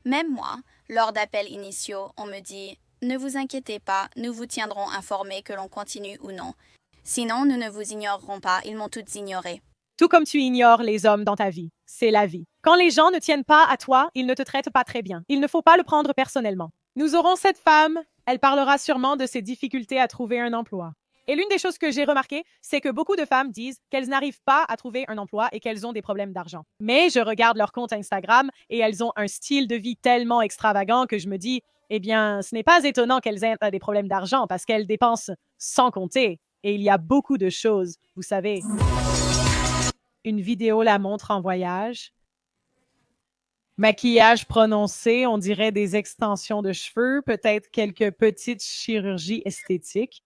Même moi, lors d'appels initiaux, on me dit ne vous inquiétez pas, nous vous tiendrons informés que l'on continue ou non. Sinon, nous ne vous ignorerons pas, ils m'ont toutes ignoré. Tout comme tu ignores les hommes dans ta vie. C'est la vie. Quand les gens ne tiennent pas à toi, ils ne te traitent pas très bien. Il ne faut pas le prendre personnellement. Nous aurons cette femme, elle parlera sûrement de ses difficultés à trouver un emploi. Et l'une des choses que j'ai remarquées, c'est que beaucoup de femmes disent qu'elles n'arrivent pas à trouver un emploi et qu'elles ont des problèmes d'argent. Mais je regarde leur compte Instagram et elles ont un style de vie tellement extravagant que je me dis, eh bien, ce n'est pas étonnant qu'elles aient des problèmes d'argent parce qu'elles dépensent sans compter. Et il y a beaucoup de choses, vous savez. Une vidéo la montre en voyage. Maquillage prononcé, on dirait des extensions de cheveux, peut-être quelques petites chirurgies esthétiques.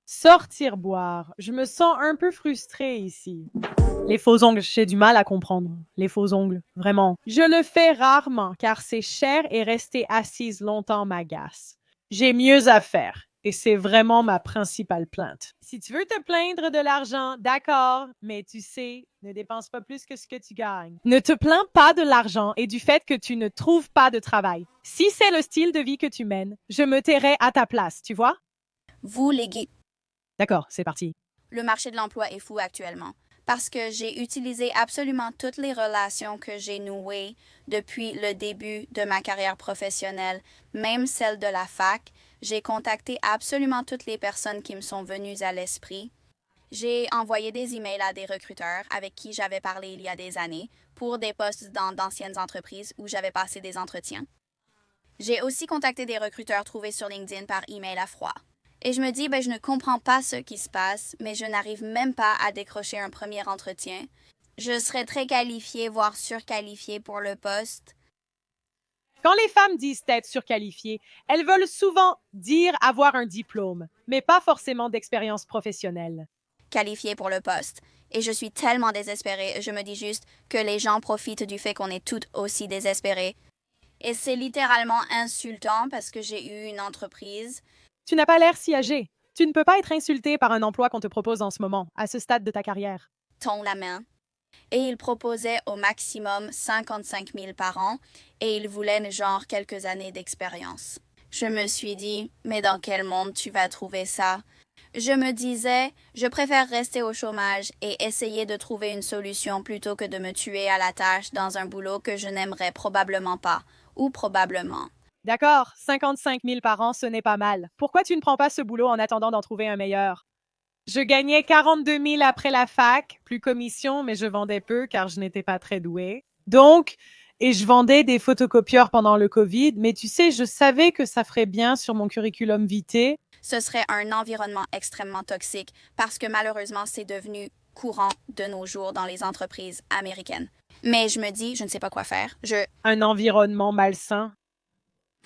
Sortir boire. Je me sens un peu frustrée ici. Les faux ongles, j'ai du mal à comprendre. Les faux ongles, vraiment. Je le fais rarement car c'est cher et rester assise longtemps m'agace. J'ai mieux à faire. Et c'est vraiment ma principale plainte. Si tu veux te plaindre de l'argent, d'accord, mais tu sais, ne dépense pas plus que ce que tu gagnes. Ne te plains pas de l'argent et du fait que tu ne trouves pas de travail. Si c'est le style de vie que tu mènes, je me tairai à ta place, tu vois? Vous, les geeks, D'accord, c'est parti. le marché de l'emploi est fou actuellement parce que j'ai utilisé absolument toutes les relations que j'ai nouées depuis le début de ma carrière professionnelle, même celle de la fac. J'ai contacté absolument toutes les personnes qui me sont venues à l'esprit. J'ai envoyé des emails à des recruteurs avec qui j'avais parlé il y a des années pour des postes dans d'anciennes entreprises où j'avais passé des entretiens. J'ai aussi contacté des recruteurs trouvés sur LinkedIn par email à froid. Et je me dis, je ne comprends pas ce qui se passe, mais je n'arrive même pas à décrocher un premier entretien. Je serais très qualifiée, voire surqualifiée pour le poste. Quand les femmes disent être surqualifiées, elles veulent souvent dire avoir un diplôme, mais pas forcément d'expérience professionnelle. Qualifiée pour le poste. Et je suis tellement désespérée, je me dis juste que les gens profitent du fait qu'on est toutes aussi désespérées. Et c'est littéralement insultant parce que j'ai eu une entreprise. Tu n'as pas l'air si âgé. Tu ne peux pas être insulté par un emploi qu'on te propose en ce moment, à ce stade de ta carrière. Tond la main. Et il proposait au maximum 55 000 par an et il voulait genre quelques années d'expérience. Je me suis dit, mais dans quel monde tu vas trouver ça? Je me disais, je préfère rester au chômage et essayer de trouver une solution plutôt que de me tuer à la tâche dans un boulot que je n'aimerais probablement pas, ou probablement. D'accord, 55 000 par an, ce n'est pas mal. Pourquoi tu ne prends pas ce boulot en attendant d'en trouver un meilleur? Je gagnais 42 000 après la fac, plus commission, mais je vendais peu car je n'étais pas très douée. Donc, et je vendais des photocopieurs pendant le Covid, mais tu sais, je savais que ça ferait bien sur mon curriculum vitae. Ce serait un environnement extrêmement toxique parce que malheureusement, c'est devenu courant de nos jours dans les entreprises américaines. Mais je me dis, je ne sais pas quoi faire. Un environnement malsain.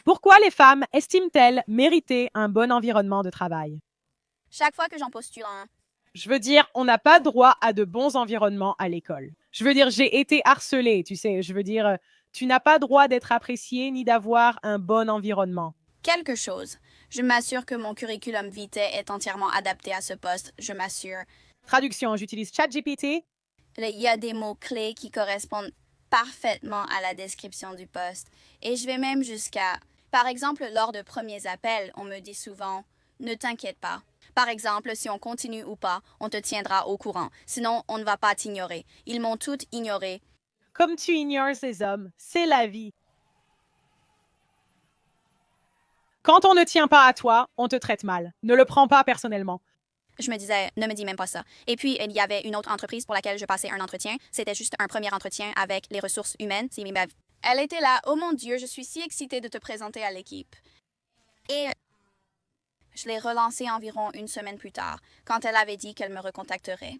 Pourquoi les femmes estiment-elles mériter un bon environnement de travail? Chaque fois que j'en postule un, Je veux dire, on n'a pas droit à de bons environnements à l'école. Je veux dire, j'ai été harcelée, tu sais. Je veux dire, tu n'as pas droit d'être apprécié ni d'avoir un bon environnement. quelque chose. Je m'assure que mon curriculum vitae est entièrement adapté à ce poste. Je m'assure. Traduction, j'utilise ChatGPT. Il y a des mots-clés qui correspondent parfaitement à la description du poste. Et je vais même jusqu'à... Par exemple, lors de premiers appels, on me dit souvent ne t'inquiète pas. Par exemple, si on continue ou pas, on te tiendra au courant. Sinon, on ne va pas t'ignorer. Ils m'ont toutes ignoré. Comme tu ignores ces hommes, c'est la vie. Quand on ne tient pas à toi, on te traite mal. Ne le prends pas personnellement. Je me disais, ne me dis même pas ça. Et puis, il y avait une autre entreprise pour laquelle je passais un entretien. C'était juste un premier entretien avec les ressources humaines. Elle était là. Oh mon Dieu, je suis si excitée de te présenter à l'équipe. Et je l'ai relancée environ une semaine plus tard, quand elle avait dit qu'elle me recontacterait.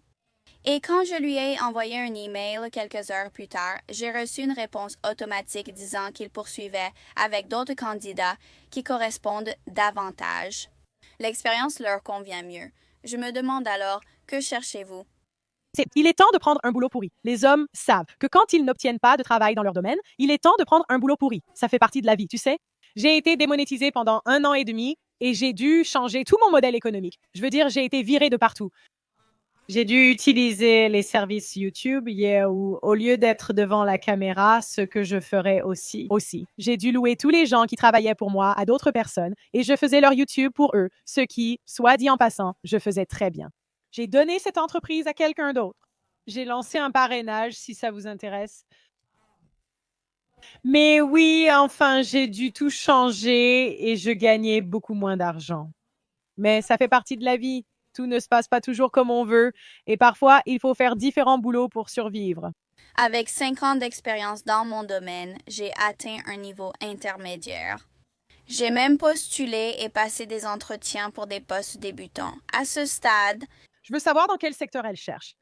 Et quand je lui ai envoyé un email quelques heures plus tard, j'ai reçu une réponse automatique disant qu'il poursuivait avec d'autres candidats qui correspondent davantage. L'expérience leur convient mieux. Je me demande alors, que cherchez-vous? Il est temps de prendre un boulot pourri. Les hommes savent que quand ils n'obtiennent pas de travail dans leur domaine, il est temps de prendre un boulot pourri. Ça fait partie de la vie, tu sais. J'ai été démonétisée pendant 1 an et demi et j'ai dû changer tout mon modèle économique. Je veux dire, j'ai été virée de partout. J'ai dû utiliser les services YouTube où, au lieu d'être devant la caméra, ce que je ferais aussi. J'ai dû louer tous les gens qui travaillaient pour moi à d'autres personnes et je faisais leur YouTube pour eux, ce qui, soit dit en passant, je faisais très bien. J'ai donné cette entreprise à quelqu'un d'autre. J'ai lancé un parrainage si ça vous intéresse. Mais oui, enfin, j'ai dû tout changer et je gagnais beaucoup moins d'argent. Mais ça fait partie de la vie. Tout ne se passe pas toujours comme on veut et parfois, il faut faire différents boulots pour survivre. Avec 5 ans d'expérience dans mon domaine, j'ai atteint un niveau intermédiaire. J'ai même postulé et passé des entretiens pour des postes débutants. À ce stade, Je veux savoir dans quel secteur elle cherche.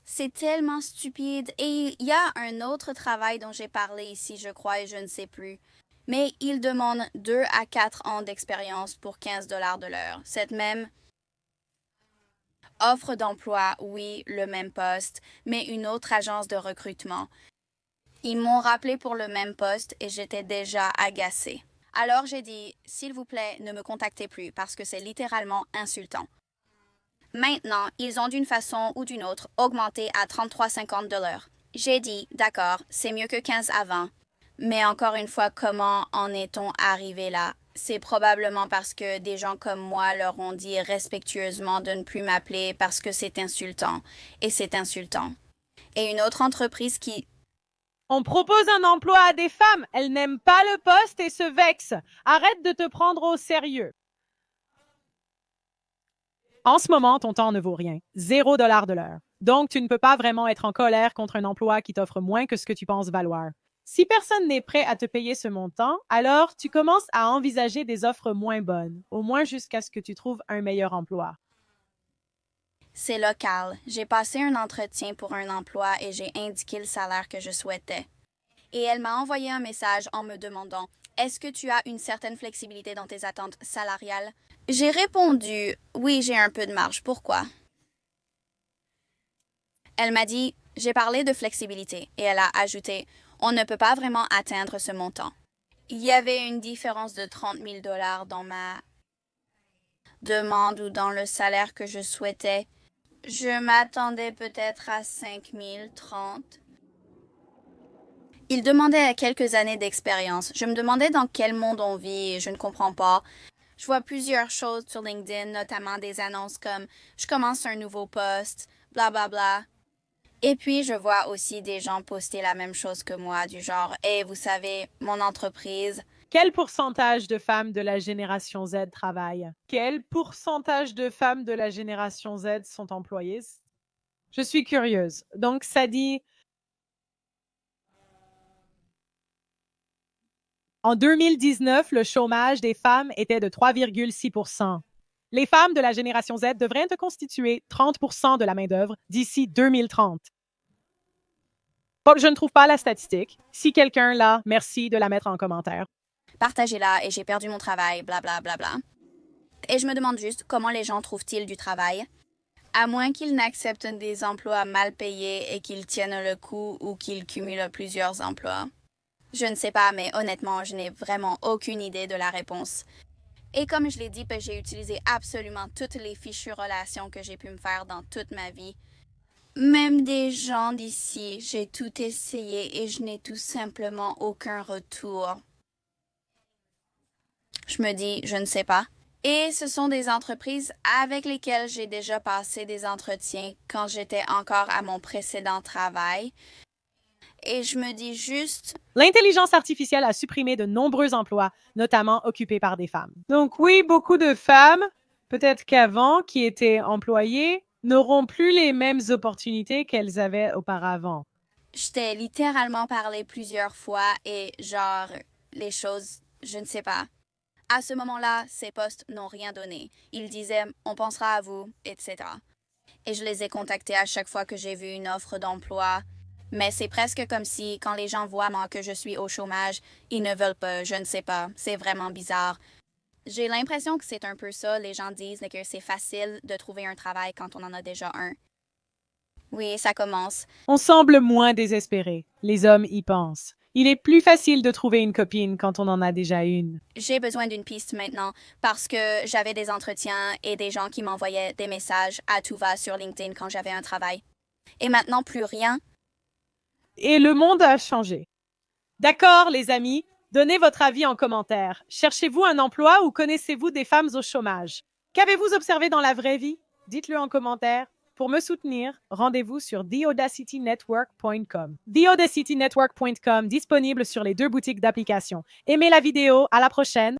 c'est tellement stupide. Et il y a un autre travail dont j'ai parlé ici, je crois, et je ne sais plus. Mais il demande 2 à 4 ans d'expérience pour 15 dollars de l'heure. Cette même offre d'emploi, oui, le même poste, mais une autre agence de recrutement. Ils m'ont rappelé pour le même poste et j'étais déjà agacée. Alors j'ai dit, s'il vous plaît, ne me contactez plus parce que c'est littéralement insultant. Maintenant, ils ont d'une façon ou d'une autre augmenté à 33,50 de l'heure. J'ai dit, d'accord, c'est mieux que 15 avant. Mais encore une fois, comment en est-on arrivé là? C'est probablement parce que des gens comme moi leur ont dit respectueusement de ne plus m'appeler parce que c'est insultant. Et c'est insultant. Et une autre entreprise qui... On propose un emploi à des femmes. Elles n'aiment pas le poste et se vexent. Arrête de te prendre au sérieux. En ce moment, ton temps ne vaut rien. 0 $ de l'heure. Donc, tu ne peux pas vraiment être en colère contre un emploi qui t'offre moins que ce que tu penses valoir. Si personne n'est prêt à te payer ce montant, alors tu commences à envisager des offres moins bonnes, au moins jusqu'à ce que tu trouves un meilleur emploi. C'est local. J'ai passé un entretien pour un emploi et j'ai indiqué le salaire que je souhaitais. Et elle m'a envoyé un message en me demandant est-ce que tu as une certaine flexibilité dans tes attentes salariales? J'ai répondu oui, j'ai un peu de marge. Pourquoi? Elle m'a dit j'ai parlé de flexibilité et elle a ajouté on ne peut pas vraiment atteindre ce montant. Il y avait une différence de 30 000 dollars dans ma demande ou dans le salaire que je souhaitais. Je m'attendais peut-être à 5 000, 30. Il demandait quelques années d'expérience. Je me demandais dans quel monde on vit et je ne comprends pas. Je vois plusieurs choses sur LinkedIn, notamment des annonces comme je commence un nouveau poste, bla bla bla. Et puis je vois aussi des gens poster la même chose que moi, du genre hey, vous savez, mon entreprise. Quel pourcentage de femmes de la génération Z travaillent? Quel pourcentage de femmes de la génération Z sont employées? Je suis curieuse. Donc, ça dit en 2019, le chômage des femmes était de 3,6%. Les femmes de la génération Z devraient constituer 30% de la main-d'œuvre d'ici 2030. Bon, je ne trouve pas la statistique. Si quelqu'un l'a, merci de la mettre en commentaire. Partagez-la et j'ai perdu mon travail, bla bla bla bla. Et je me demande juste comment les gens trouvent-ils du travail? À moins qu'ils n'acceptent des emplois mal payés et qu'ils tiennent le coup ou qu'ils cumulent plusieurs emplois. Je ne sais pas, mais honnêtement, je n'ai vraiment aucune idée de la réponse. Et comme je l'ai dit, j'ai utilisé absolument toutes les fichues relations que j'ai pu me faire dans toute ma vie. Même des gens d'ici, j'ai tout essayé et je n'ai tout simplement aucun retour. Je me dis, je ne sais pas. Et ce sont des entreprises avec lesquelles j'ai déjà passé des entretiens quand j'étais encore à mon précédent travail. Et je me dis juste... L'intelligence artificielle a supprimé de nombreux emplois, notamment occupés par des femmes. Donc oui, beaucoup de femmes, peut-être qu'avant, qui étaient employées, n'auront plus les mêmes opportunités qu'elles avaient auparavant. Je t'ai littéralement parlé plusieurs fois et genre, les choses, je ne sais pas. À ce moment-là, ces postes n'ont rien donné. Ils disaient, on pensera à vous, etc. Et je les ai contactés à chaque fois que j'ai vu une offre d'emploi. Mais c'est presque comme si, quand les gens voient moi que je suis au chômage, ils ne veulent pas, je ne sais pas. C'est vraiment bizarre. J'ai l'impression que c'est un peu ça. Les gens disent que c'est facile de trouver un travail quand on en a déjà un. Oui, ça commence. On semble moins désespéré. Les hommes y pensent. Il est plus facile de trouver une copine quand on en a déjà une. J'ai besoin d'une piste maintenant parce que j'avais des entretiens et des gens qui m'envoyaient des messages à tout va sur LinkedIn quand j'avais un travail. Et maintenant, plus rien. Et le monde a changé. D'accord, les amis, donnez votre avis en commentaire. Cherchez-vous un emploi ou connaissez-vous des femmes au chômage? Qu'avez-vous observé dans la vraie vie? Dites-le en commentaire. Pour me soutenir, rendez-vous sur theaudacitynetwork.com. theaudacitynetwork.com, disponible sur les 2 boutiques d'applications. Aimez la vidéo, à la prochaine!